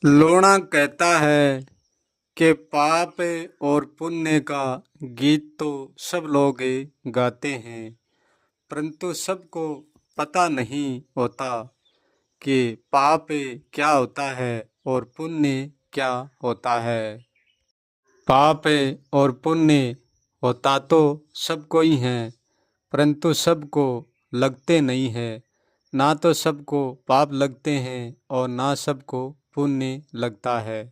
लोणा कहता है कि पाप और पुण्य का गीत तो सब लोग गाते हैं, परंतु सबको पता नहीं होता कि पाप क्या होता है और पुण्य क्या होता है। पाप और पुण्य होता तो सबको ही है, परंतु सबको लगते नहीं है। ना तो सबको पाप लगते हैं और ना सबको पुण्य लगता है।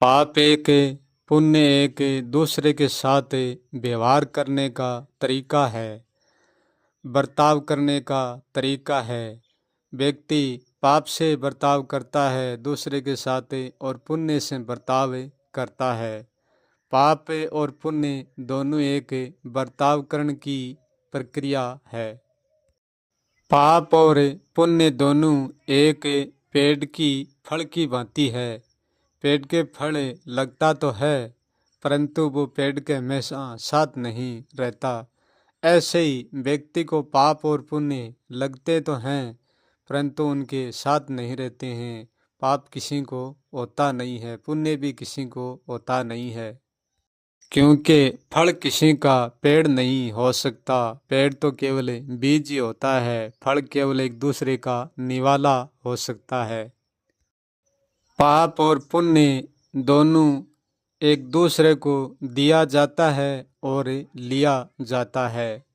पाप एक, पुण्य एक दूसरे के साथ व्यवहार करने का तरीका है, बर्ताव करने का तरीका है। व्यक्ति पाप से बर्ताव करता है दूसरे के साथ और पुण्य से बर्ताव करता है। पाप और पुण्य दोनों एक बर्ताव करने की प्रक्रिया है। पाप और पुण्य दोनों एक पेड़ की फल की भांति है। पेड़ के फल लगता तो है, परंतु वो पेड़ के हमेशा साथ नहीं रहता। ऐसे ही व्यक्ति को पाप और पुण्य लगते तो हैं, परंतु उनके साथ नहीं रहते हैं। पाप किसी को होता नहीं है, पुण्य भी किसी को होता नहीं है, क्योंकि फल किसी का पेड़ नहीं हो सकता। पेड़ तो केवल बीज ही होता है, फल केवल एक दूसरे का निवाला हो सकता है। पाप और पुण्य दोनों एक दूसरे को दिया जाता है और लिया जाता है।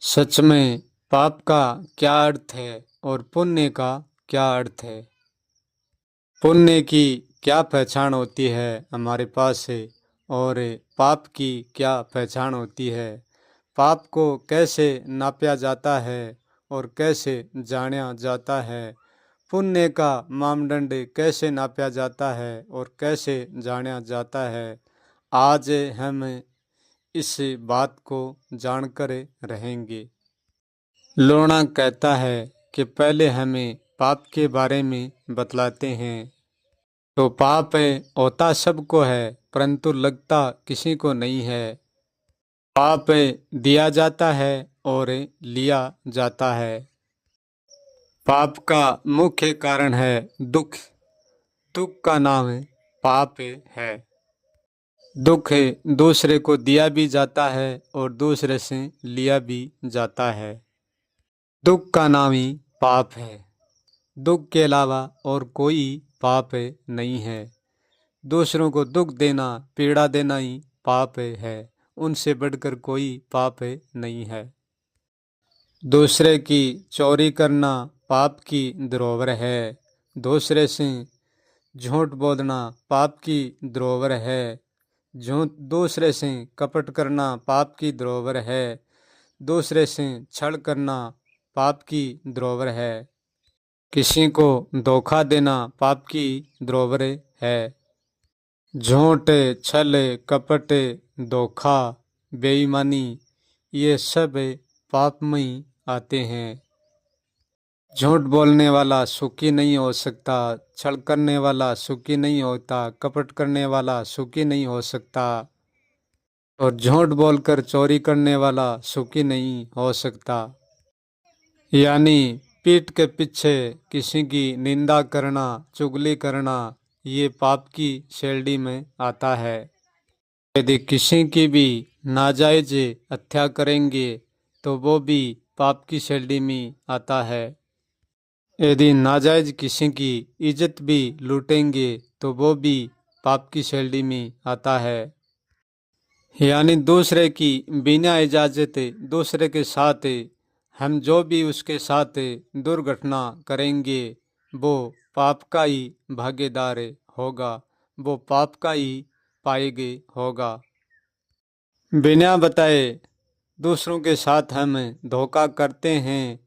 सच में पाप का क्या अर्थ है और पुण्य का क्या अर्थ है? पुण्य की क्या पहचान होती है हमारे पास है, और पाप की क्या पहचान होती है? पाप को कैसे नापा जाता है और कैसे जाना जाता है? पुण्य का मापदंड कैसे नापा जाता है और कैसे जाना जाता है? आज हम इस बात को जानकर रहेंगे। लोणा कहता है कि पहले हमें पाप के बारे में बतलाते हैं। तो पाप होता सबको है, परंतु लगता किसी को नहीं है। पाप दिया जाता है और लिया जाता है। पाप का मुख्य कारण है दुख। दुख का नाम पाप है। दुख दूसरे को दिया भी जाता है और दूसरे से लिया भी जाता है। दुख का नाम ही पाप है। दुख के अलावा और कोई पाप नहीं है। दूसरों को दुख देना, पीड़ा देना ही पाप है। उनसे बढ़कर कोई पाप नहीं है। दूसरे की चोरी करना पाप की धरोहर है। दूसरे से झूठ बोलना पाप की धरोहर है। दूसरे से कपट करना पाप की धरोहर है। दूसरे से छल करना पाप की धरोहर है। किसी को धोखा देना पाप की धरोहर है। झूठ, छल, कपट, धोखा, बेईमानी, ये सब पाप में ही आते हैं। झूठ बोलने वाला सुखी नहीं हो सकता, छल करने वाला सुखी नहीं होता, कपट करने वाला सुखी नहीं हो सकता, और झूठ बोलकर चोरी करने वाला सुखी नहीं हो सकता। यानी पीठ के पीछे किसी की निंदा करना, चुगली करना, ये पाप की श्रेणी में आता है। यदि किसी की भी नाजायज हत्या करेंगे तो वो भी पाप की श्रेणी में आता है। यदि नाजायज किसी की इज्जत भी लूटेंगे तो वो भी पाप की श्रेणी में आता है। यानी दूसरे की बिना इजाजत दूसरे के साथ हम जो भी उसके साथ दुर्घटना करेंगे वो पाप का ही भागीदार होगा, वो पाप का ही पाएगे होगा। बिना बताए दूसरों के साथ हम धोखा करते हैं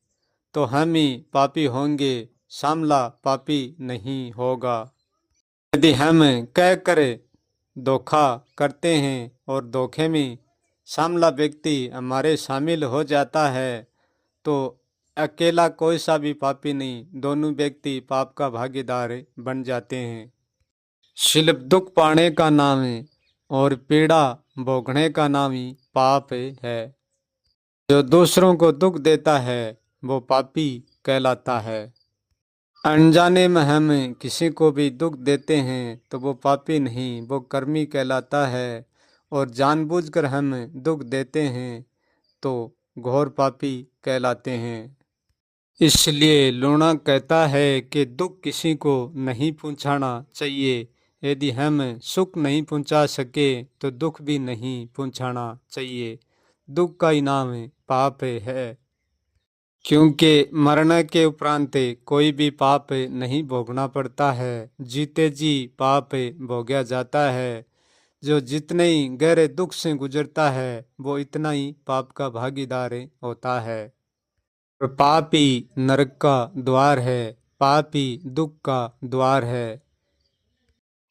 तो हम ही पापी होंगे, सामला पापी नहीं होगा। यदि हम कह कर धोखा करते हैं और धोखे में सामला व्यक्ति हमारे शामिल हो जाता है तो अकेला कोई सा भी पापी नहीं, दोनों व्यक्ति पाप का भागीदार बन जाते हैं। सिर्फ दुख पाने का नाम है और पीड़ा भोगने का नाम ही पाप है। जो दूसरों को दुख देता है वो पापी कहलाता है। अनजाने में हम किसी को भी दुख देते हैं तो वो पापी नहीं, वो कर्मी कहलाता है। और जानबूझकर हम दुख देते हैं तो घोर पापी कहलाते हैं। इसलिए लूणा कहता है कि दुख किसी को नहीं पहुंचाना चाहिए। यदि हम सुख नहीं पहुंचा सके तो दुख भी नहीं पहुंचाना चाहिए। दुख का इनाम पाप है, क्योंकि मरने के उपरांत कोई भी पाप नहीं भोगना पड़ता है। जीते जी पाप भोगा जाता है। जो जितने ही गहरे दुख से गुजरता है वो इतना ही पाप का भागीदार होता है। और पाप ही नरक का द्वार है, पाप ही दुख का द्वार है,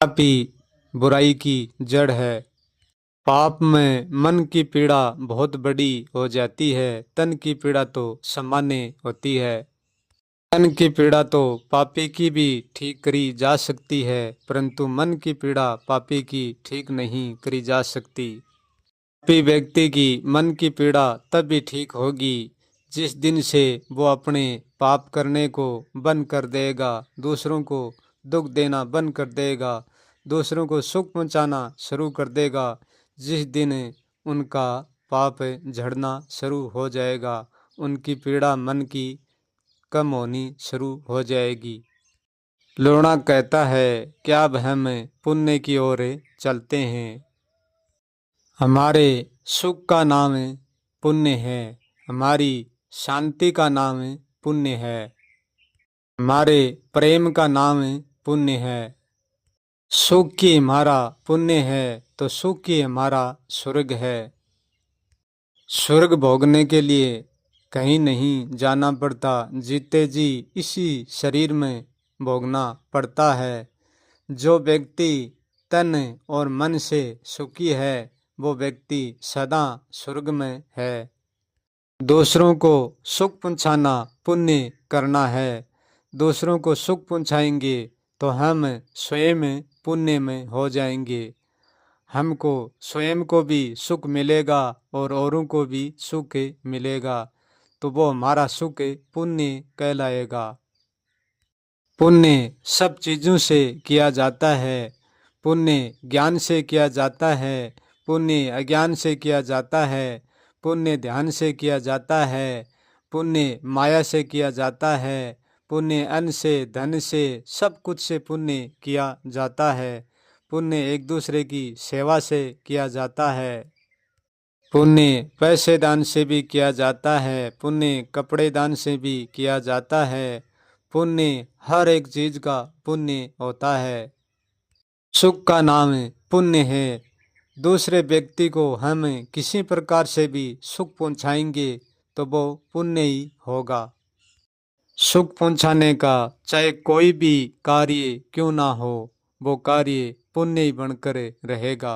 पाप ही बुराई की जड़ है। पाप में मन की पीड़ा बहुत बड़ी हो जाती है, तन की पीड़ा तो सामान्य होती है। तन की पीड़ा तो पापी की भी ठीक करी जा सकती है, परंतु मन की पीड़ा पापी की ठीक नहीं करी जा सकती। पापी व्यक्ति की मन की पीड़ा तब भी ठीक होगी जिस दिन से वो अपने पाप करने को बंद कर देगा, दूसरों को दुख देना बंद कर देगा, दूसरों को सुख पहुंचाना शुरू कर देगा। जिस दिन उनका पाप झड़ना शुरू हो जाएगा, उनकी पीड़ा मन की कम होनी शुरू हो जाएगी। लोणा कहता है क्या अब हम पुण्य की ओर चलते हैं। हमारे सुख का नाम पुण्य है, हमारी शांति का नाम पुण्य है, हमारे प्रेम का नाम पुण्य है। सुख की हमारा पुण्य है तो सुख की हमारा स्वर्ग है। स्वर्ग भोगने के लिए कहीं नहीं जाना पड़ता, जीते जी इसी शरीर में भोगना पड़ता है। जो व्यक्ति तन और मन से सुखी है वो व्यक्ति सदा स्वर्ग में है। दूसरों को सुख पहुंचाना पुण्य करना है। दूसरों को सुख पहुंचाएंगे तो हम स्वयं पुण्य में हो जाएंगे। हमको स्वयं को भी सुख मिलेगा और औरों को भी सुख मिलेगा, तो वो हमारा सुख पुण्य कहलाएगा। पुण्य सब चीज़ों से किया जाता है। पुण्य ज्ञान से किया जाता है, पुण्य अज्ञान से किया जाता है, पुण्य ध्यान से किया जाता है, पुण्य माया से किया जाता है, पुण्य अन्न से धन से सब कुछ से पुण्य किया जाता है। पुण्य एक दूसरे की सेवा से किया जाता है। पुण्य पैसे दान से भी किया जाता है, पुण्य कपड़े दान से भी किया जाता है। पुण्य हर एक चीज का पुण्य होता है। सुख का नाम पुण्य है। दूसरे व्यक्ति को हम किसी प्रकार से भी सुख पहुंचाएंगे तो वो पुण्य ही होगा। सुख पहुंचाने का चाहे कोई भी कार्य क्यों ना हो, वो कार्य पुण्य ही बनकर रहेगा।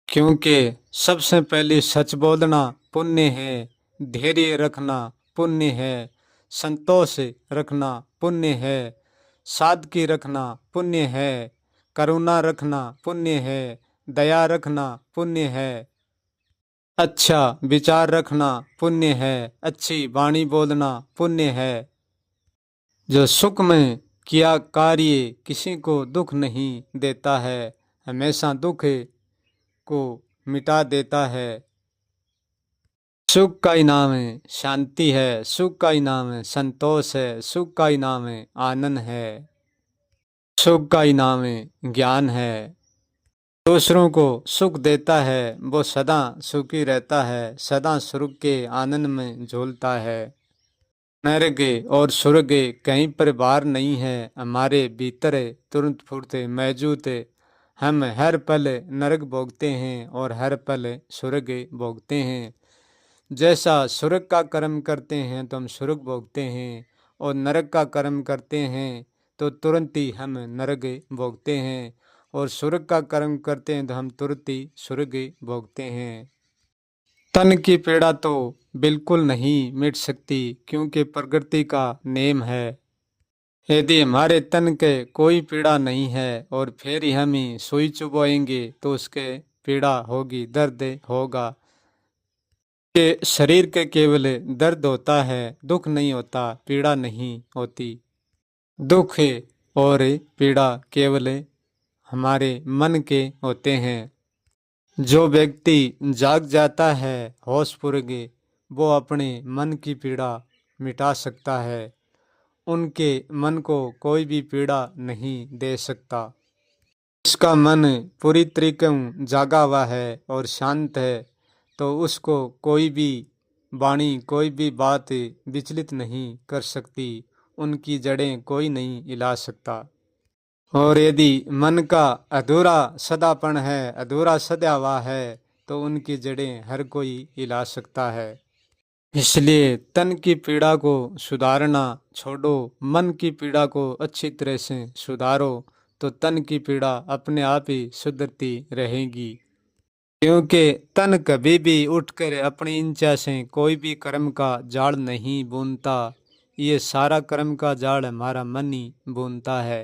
क्योंकि सबसे पहले सच बोलना पुण्य है, धैर्य रखना पुण्य है, संतोष रखना पुण्य है, सादगी रखना पुण्य है, करुणा रखना पुण्य है, दया रखना पुण्य है, अच्छा विचार रखना पुण्य है, अच्छी वाणी बोलना पुण्य है। जो सुख में किया कार्य किसी को दुख नहीं देता है, हमेशा दुख को मिटा देता है। सुख का इनाम है शांति है, सुख का इनाम है संतोष है, सुख का इनाम है आनंद है, सुख का इनाम है ज्ञान है। दूसरों को सुख देता है वो सदा सुखी रहता है, सदा स्वर्ग के आनंद में झूलता है। नरक और स्वर्ग कहीं पर बाहर नहीं है, हमारे भीतर तुरंत फुर्त मौजूद है। हम हर पल नरक भोगते हैं और हर पल स्वर्ग भोगते हैं। जैसा स्वर्ग का कर्म करते हैं तो हम स्वर्ग भोगते हैं, और नरक का कर्म करते हैं तो तुरंत ही हम नरक भोगते हैं, और स्वर्ग का कर्म करते हैं तो हम तुरंत ही स्वर्ग भोगते हैं। तन की पीड़ा तो बिल्कुल नहीं मिट सकती, क्योंकि प्रकृति का नेम है। यदि हमारे तन के कोई पीड़ा नहीं है और फिर ही हम ही सुई चुभवाएंगे तो उसके पीड़ा होगी, दर्द होगा। कि शरीर के केवल दर्द होता है, दुख नहीं होता, पीड़ा नहीं होती। दुख और पीड़ा केवल हमारे मन के होते हैं। जो व्यक्ति जाग जाता है होशपूर्वक, वो अपने मन की पीड़ा मिटा सकता है। उनके मन को कोई भी पीड़ा नहीं दे सकता। उसका मन पूरी तरीके जागा हुआ है और शांत है, तो उसको कोई भी वाणी, कोई भी बात विचलित नहीं कर सकती। उनकी जड़ें कोई नहीं हिला सकता। और यदि मन का अधूरा सदापन है, अधूरा सदा हुआ है, तो उनकी जड़ें हर कोई हिला सकता है। इसलिए तन की पीड़ा को सुधारना छोड़ो, मन की पीड़ा को अच्छी तरह से सुधारो, तो तन की पीड़ा अपने आप ही सुधरती रहेगी। क्योंकि तन कभी भी उठकर अपनी इच्छा से कोई भी कर्म का जाल नहीं बुनता। ये सारा कर्म का जाल हमारा मन ही बुनता है।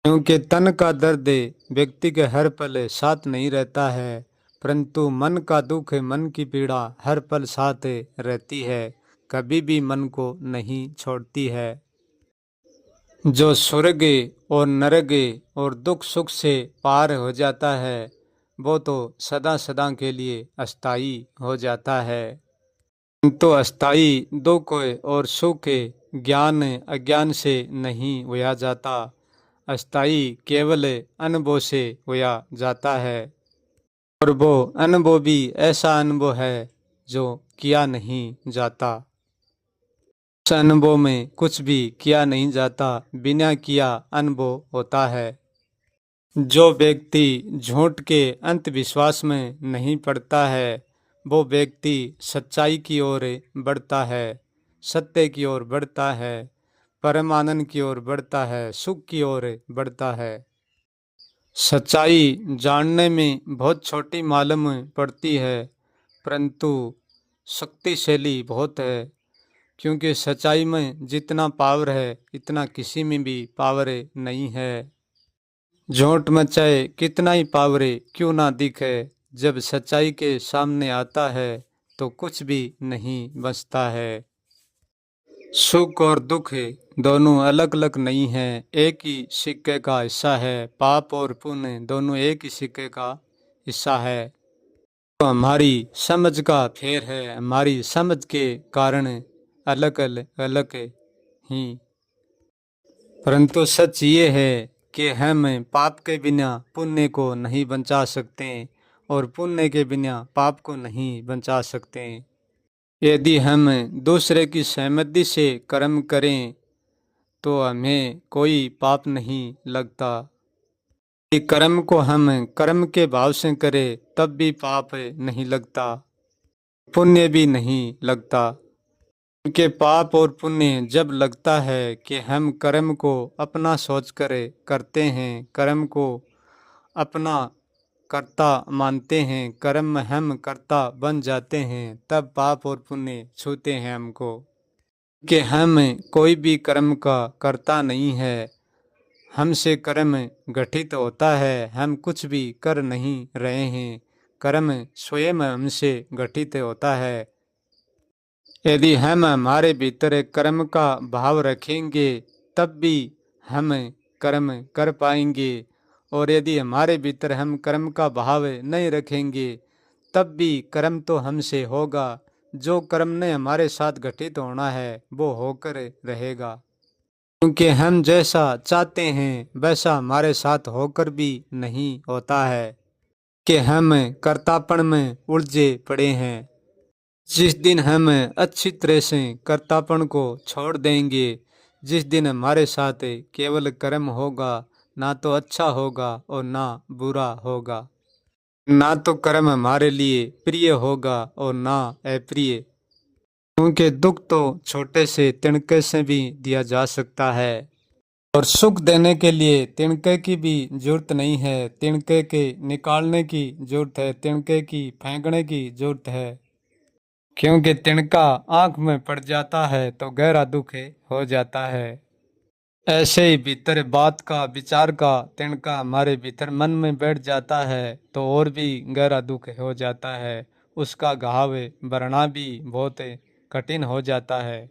क्योंकि तन का दर्द व्यक्ति के हर पल साथ नहीं रहता है, परंतु मन का दुख, मन की पीड़ा हर पल साथ रहती है, कभी भी मन को नहीं छोड़ती है। जो स्वर्ग और नरक और दुख सुख से पार हो जाता है, वो तो सदा सदा के लिए अस्थाई हो जाता है। तो अस्थाई दुख और सुख ज्ञान अज्ञान से नहीं होया जाता, अस्थाई केवल अनुभव से होया जाता है। और वो अनुभव भी ऐसा अनुभव है जो किया नहीं जाता। उस अनुभव में कुछ भी किया नहीं जाता, बिना किया अनुभव होता है। जो व्यक्ति झूठ के अंधविश्वास में नहीं पड़ता है, वो व्यक्ति सच्चाई की ओर बढ़ता है, सत्य की ओर बढ़ता है, परमानंद की ओर बढ़ता है, सुख की ओर बढ़ता है। सच्चाई जानने में बहुत छोटी मालूम पड़ती है, परंतु शक्तिशाली बहुत है। क्योंकि सच्चाई में जितना पावर है, इतना किसी में भी पावर नहीं है। झूठ में चाहे कितना ही पावर क्यों ना दिखे, जब सच्चाई के सामने आता है तो कुछ भी नहीं बचता है। सुख और दुख दोनों अलग अलग नहीं है, एक ही सिक्के का हिस्सा है। पाप और पुण्य दोनों एक ही सिक्के का हिस्सा है। तो हमारी समझ का फेर है, हमारी समझ के कारण अलग अलग ही। परंतु सच ये है कि हम पाप के बिना पुण्य को नहीं बचा सकते, और पुण्य के बिना पाप को नहीं बचा सकते। यदि हम दूसरे की सहमति से कर्म करें तो हमें कोई पाप नहीं लगता। यदि कर्म को हम कर्म के भाव से करें तब भी पाप नहीं लगता, पुण्य भी नहीं लगता। क्योंकि पाप और पुण्य जब लगता है कि हम कर्म को अपना सोच कर करते हैं, कर्म को अपना कर्ता मानते हैं, कर्म में हम कर्ता बन जाते हैं, तब पाप और पुण्य छूते हैं हमको। कि हम कोई भी कर्म का कर्ता नहीं है, हमसे कर्म गठित होता है, हम कुछ भी कर नहीं रहे हैं, कर्म स्वयं हमसे गठित होता है। यदि हम हमारे भीतर कर्म का भाव रखेंगे तब भी हम कर्म कर पाएंगे, और यदि हमारे भीतर हम कर्म का भाव नहीं रखेंगे तब भी कर्म तो हमसे होगा। जो कर्म ने हमारे साथ घटित होना है वो होकर रहेगा। क्योंकि हम जैसा चाहते हैं वैसा हमारे साथ होकर भी नहीं होता है, कि हम कर्तापन में उलझे पड़े हैं। जिस दिन हम अच्छी तरह से कर्तापन को छोड़ देंगे, जिस दिन हमारे साथ केवल कर्म होगा, ना तो अच्छा होगा और ना बुरा होगा, ना तो कर्म हमारे लिए प्रिय होगा और ना अप्रिय। क्योंकि दुख तो छोटे से तिनके से भी दिया जा सकता है, और सुख देने के लिए तिनके की भी जरूरत नहीं है, तिनके के निकालने की जरूरत है, तिनके की फेंकने की जरूरत है। क्योंकि तिनका आंख में पड़ जाता है तो गहरा दुख हो जाता है। ऐसे ही भीतर बात का, विचार का तिनका हमारे भीतर मन में बैठ जाता है तो और भी गहरा दुख हो जाता है। उसका घाव भरना भी बहुत कठिन हो जाता है।